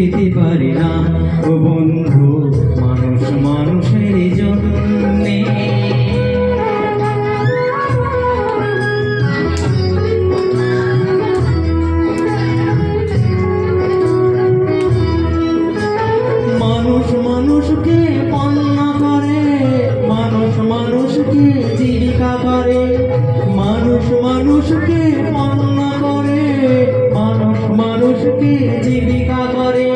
পেতে পারে না ও বন্ধু, মানুষ মানুষের জন্যে। মানুষ মানুষকে পণ্য করে, মানুষ মানুষকে জীবিকা করে, মানুষ মানুষকে পণ্য করে, মানুষ মানুষকে জীবিকা করে।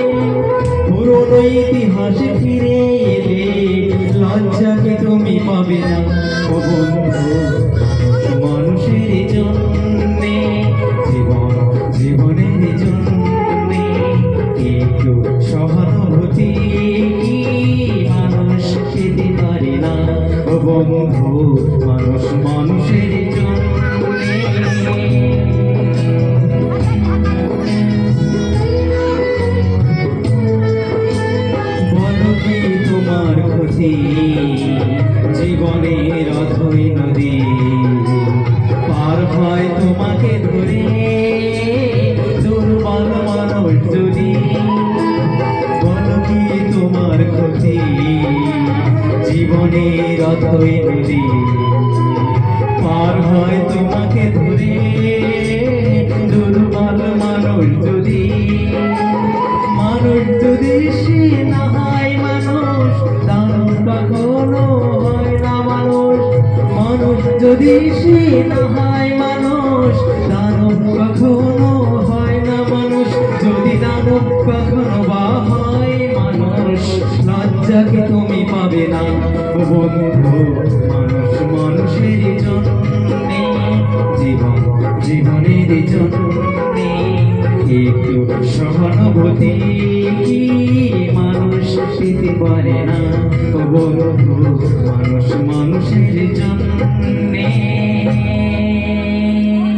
পুরনো ইতিহাসে ফিরে এলে লজ্জাকে তুমি পাবে না ও বন্ধু, মানুষের জন্যে, জীবনের জন্যে একটু সহানুভূতি মানুষ পেতে পারে না ও বন্ধু, মানুষ মানুষের জন্যে। বলো কি তোমার ক্ষতি, জীবনের অথই নদী পার হয় তোমাকে ধরে দুর্বল মানুষ যদি। বলো কি তোমার ক্ষতি, জীবনের অথই নদী পার হয় তোমাকে ধরে দুর্বল মানুষ যদি। মানুষ যদি সে না হয় মানুষ, দানব কখনো হয় না মানুষ। মানুষ যদি সে না হয় মানুষ, দানব কখনো হয় না মানুষ। যদি দানব কখনো বা হয় মানুষ, লজ্জাকে তুমি পাবে না ও বন্ধু, মানুষ মানুষের জন্যে, জীবনের জন্যে একটু সহানুভূতি মানুষ পেতে পারে না ও বন্ধু, মানুষ মানুষের জন্যে।